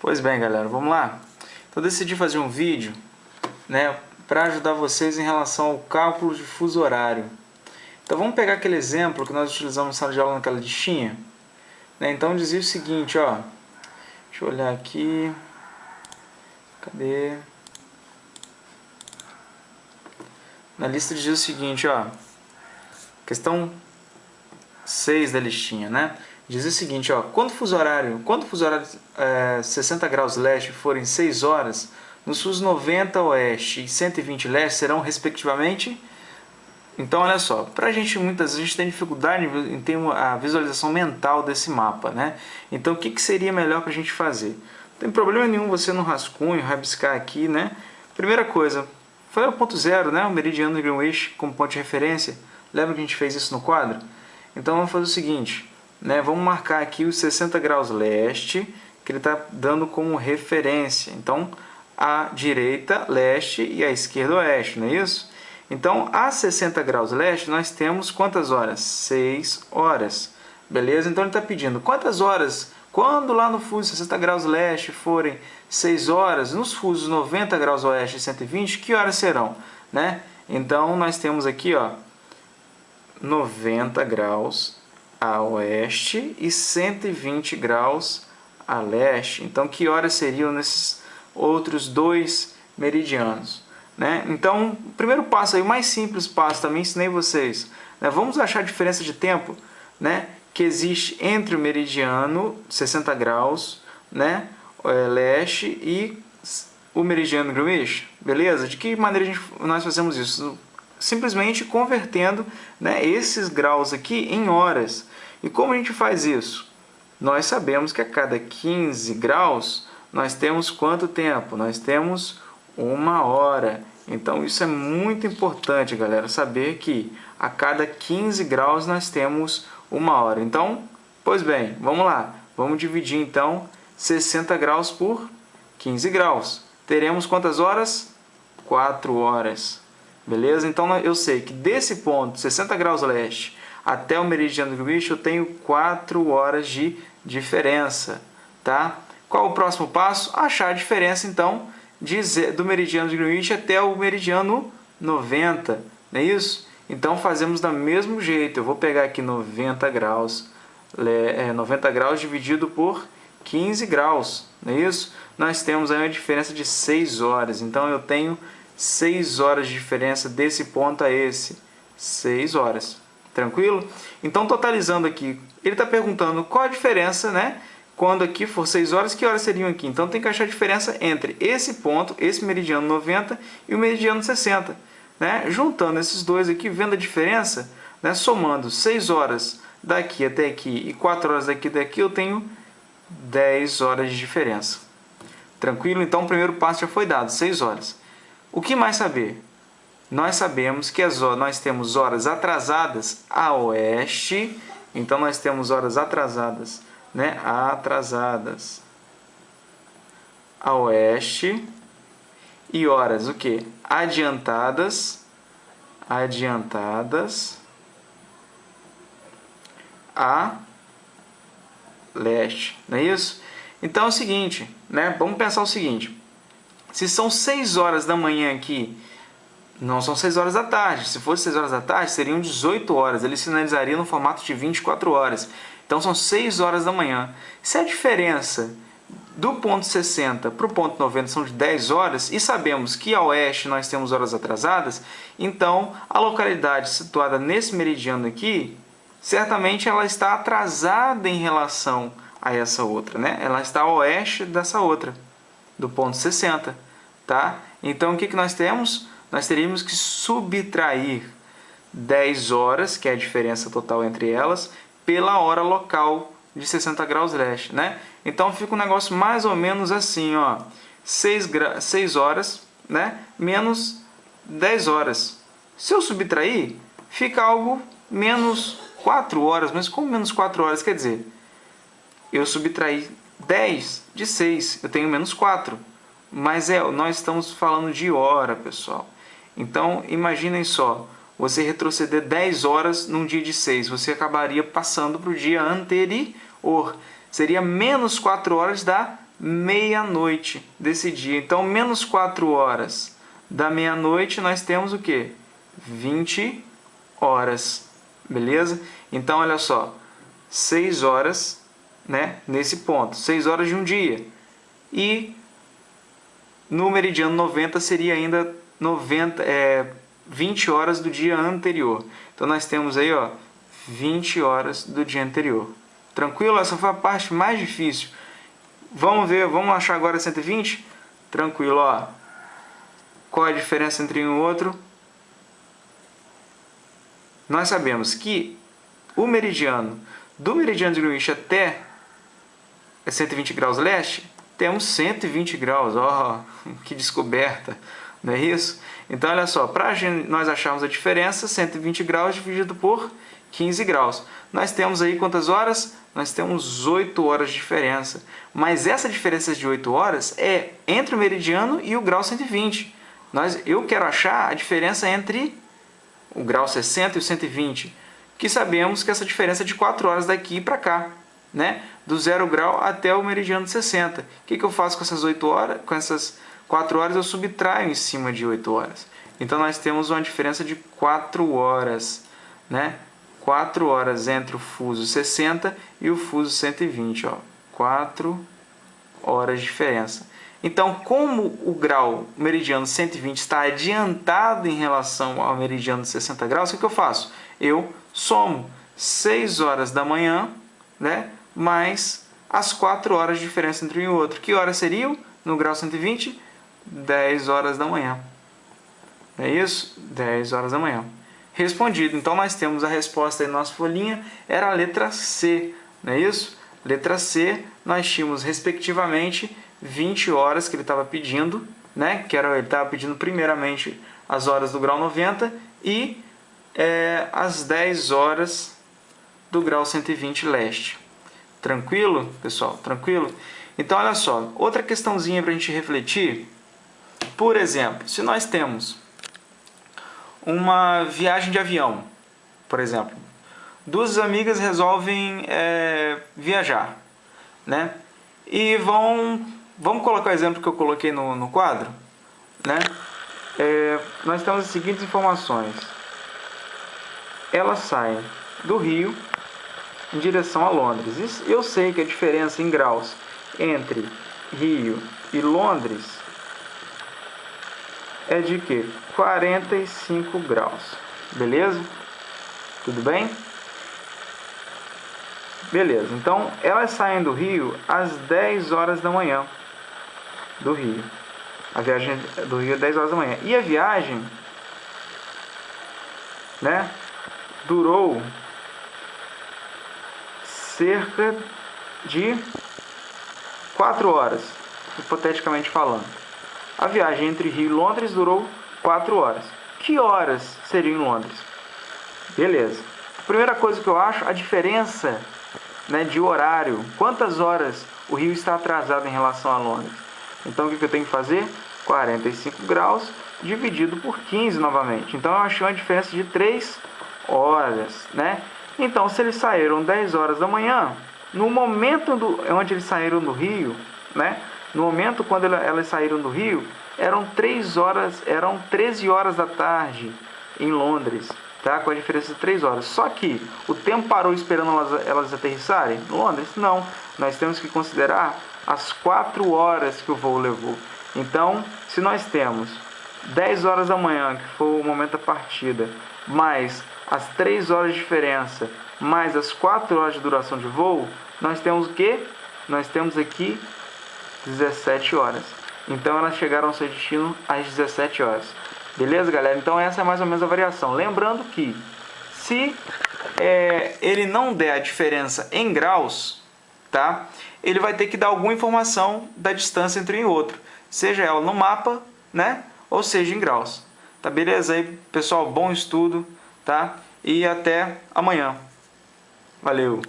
Pois bem, galera, vamos lá. Então, eu decidi fazer um vídeo, né, para ajudar vocês em relação ao cálculo de fuso horário. Então, vamos pegar aquele exemplo que nós utilizamos na sala de aula naquela listinha, né? Então, dizia o seguinte, ó. Deixa eu olhar aqui. Cadê? Na lista dizia o seguinte, ó. Questão 6 da listinha, né? Diz o seguinte, ó, quando o fuso horário 60 graus leste forem 6 horas, nos fusos 90 oeste e 120 leste serão respectivamente. Então, olha só, muitas vezes a gente tem dificuldade em ter a visualização mental desse mapa, né? Então, o que seria melhor para a gente fazer? Não tem problema nenhum você no rascunho rabiscar aqui, né? Primeira coisa, foi o ponto zero, né? O meridiano de Greenwich como ponto de referência. Lembra que a gente fez isso no quadro? Então, vamos fazer o seguinte, né? Vamos marcar aqui os 60 graus leste, que ele está dando como referência. Então, a direita, leste, e a esquerda, oeste, não é isso? Então, a 60 graus leste, nós temos quantas horas? 6 horas. Beleza? Então, ele está pedindo quantas horas, quando lá no fuso 60 graus leste forem 6 horas, nos fusos 90 graus oeste e 120, que horas serão? Né? Então, nós temos aqui, ó, 90 graus a oeste e 120 graus a leste. Então, que horas seriam nesses outros dois meridianos? Né? Então, o primeiro passo, aí, o mais simples passo, também ensinei vocês. Né? Vamos achar a diferença de tempo, né, que existe entre o meridiano 60 graus, né, leste e o meridiano Greenwich. Beleza? De que maneira nós fazemos isso? Simplesmente convertendo, né, esses graus aqui em horas. E como a gente faz isso? Nós sabemos que a cada 15 graus nós temos quanto tempo? Nós temos 1 hora. Então isso é muito importante, galera, saber que a cada 15 graus nós temos 1 hora. Então, pois bem, vamos lá. Vamos dividir então 60 graus por 15 graus. Teremos quantas horas? 4 horas. Beleza? Então eu sei que desse ponto, 60 graus leste, até o meridiano de Greenwich, eu tenho 4 horas de diferença. Tá? Qual o próximo passo? Achar a diferença, então, do meridiano de Greenwich até o meridiano 90. Não é isso? Então, fazemos do mesmo jeito. Eu vou pegar aqui 90 graus dividido por 15 graus. Não é isso? Nós temos aí uma diferença de 6 horas. Então, eu tenho 6 horas de diferença desse ponto a esse. 6 horas. Tranquilo? Então, totalizando aqui, ele está perguntando qual a diferença, né? Quando aqui for 6 horas, que horas seriam aqui? Então, tem que achar a diferença entre esse ponto, esse meridiano 90 e o meridiano 60. Né? Juntando esses dois aqui, vendo a diferença, né? Somando 6 horas daqui até aqui e 4 horas daqui até aqui, eu tenho 10 horas de diferença. Tranquilo? Então, o primeiro passo já foi dado, 6 horas. O que mais saber? Nós sabemos que nós temos horas atrasadas a oeste, então nós temos horas atrasadas, né? Atrasadas a oeste e horas o quê? Adiantadas a leste, não é isso? Então é o seguinte, né? Vamos pensar o seguinte, se são 6 horas da manhã aqui, não são 6 horas da tarde. Se fosse 6 horas da tarde, seriam 18 horas. Ele sinalizaria no formato de 24 horas. Então, são 6 horas da manhã. Se a diferença do ponto 60 para o ponto 90 são de 10 horas, e sabemos que a oeste nós temos horas atrasadas, então, a localidade situada nesse meridiano aqui, certamente ela está atrasada em relação a essa outra, né? Ela está a oeste dessa outra, do ponto 60. Tá? Então, o que nós temos? Nós teríamos que subtrair 10 horas, que é a diferença total entre elas, pela hora local de 60 graus leste. Né? Então, fica um negócio mais ou menos assim, ó, 6 horas, né, menos 10 horas. Se eu subtrair, fica algo menos 4 horas. Mas como menos 4 horas? Quer dizer, eu subtraí 10 de 6, eu tenho menos 4. Mas nós estamos falando de hora, pessoal. Então, imaginem só, você retroceder 10 horas num dia de 6, você acabaria passando para o dia anterior. Seria menos 4 horas da meia-noite desse dia. Então, menos 4 horas da meia-noite, nós temos o quê? 20 horas, beleza? Então, olha só, 6 horas, né, nesse ponto, 6 horas de um dia. E no meridiano 90 seria ainda 20 horas do dia anterior. Então, nós temos aí, ó, 20 horas do dia anterior. Tranquilo? Essa foi a parte mais difícil. Vamos ver, vamos achar agora 120? Tranquilo, ó. Qual a diferença entre um e outro? Nós sabemos que o meridiano, do meridiano de Greenwich até 120 graus leste, temos 120 graus. Ó, que descoberta, não é isso? Então, olha só, para nós acharmos a diferença, 120 graus dividido por 15 graus. Nós temos aí quantas horas? Nós temos 8 horas de diferença. Mas essa diferença de 8 horas é entre o meridiano e o grau 120. Eu quero achar a diferença entre o grau 60 e o 120, que sabemos que essa diferença é de 4 horas daqui para cá, né? Do 0 grau até o meridiano de 60. O que eu faço com essas 8 horas? Com essas 4 horas eu subtraio em cima de 8 horas. Então, nós temos uma diferença de 4 horas, né? 4 horas entre o fuso 60 e o fuso 120, ó. 4 horas de diferença. Então, como o grau meridiano 120 está adiantado em relação ao meridiano de 60 graus, o que eu faço? Eu somo 6 horas da manhã, né, mais as 4 horas de diferença entre um e o outro. Que horas seriam no grau 120? 10 horas da manhã. É isso? 10 horas da manhã. Respondido. Então, nós temos a resposta aí na nossa folhinha, era a letra C, não é isso? Letra C, nós tínhamos, respectivamente, 20 horas que ele estava pedindo, né? Ele estava pedindo primeiramente as horas do grau 90 e as 10 horas do grau 120 leste. Tranquilo, pessoal? Tranquilo? Então, olha só, outra questãozinha para a gente refletir. Por exemplo, se nós temos uma viagem de avião, por exemplo, duas amigas resolvem viajar, né? E vamos colocar o exemplo que eu coloquei no quadro, né? Nós temos as seguintes informações. Elas saem do Rio em direção a Londres. Eu sei que a diferença em graus entre Rio e Londres é de quê? 45 graus. Beleza? Tudo bem? Beleza. Então, elas saem do Rio às 10 horas da manhã. Do Rio. A viagem do Rio é 10 horas da manhã. E a viagem, né, durou cerca de 4 horas, hipoteticamente falando. A viagem entre Rio e Londres durou 4 horas. Que horas seriam em Londres? Beleza. A primeira coisa que eu acho, a diferença, né, de horário. Quantas horas o Rio está atrasado em relação a Londres? Então, o que eu tenho que fazer? 45 graus dividido por 15 novamente. Então, eu achei uma diferença de 3 horas, né? Então, se eles saíram 10 horas da manhã, no momento onde eles saíram do Rio, né? No momento quando elas saíram do Rio, eram 13 horas da tarde em Londres, tá? Com a diferença de 3 horas. Só que o tempo parou esperando elas aterrissarem? Londres? Não. Nós temos que considerar as 4 horas que o voo levou. Então, se nós temos 10 horas da manhã, que foi o momento da partida, mais as 3 horas de diferença, mais as 4 horas de duração de voo, nós temos o quê? Nós temos aqui 17 horas. Então, elas chegaram ao seu destino às 17 horas. Beleza, galera? Então, essa é mais ou menos a variação. Lembrando que, se ele não der a diferença em graus, tá? Ele vai ter que dar alguma informação da distância entre um e outro. Seja ela no mapa, né? Ou seja em graus. Tá beleza aí, pessoal? Bom estudo, tá? E até amanhã. Valeu!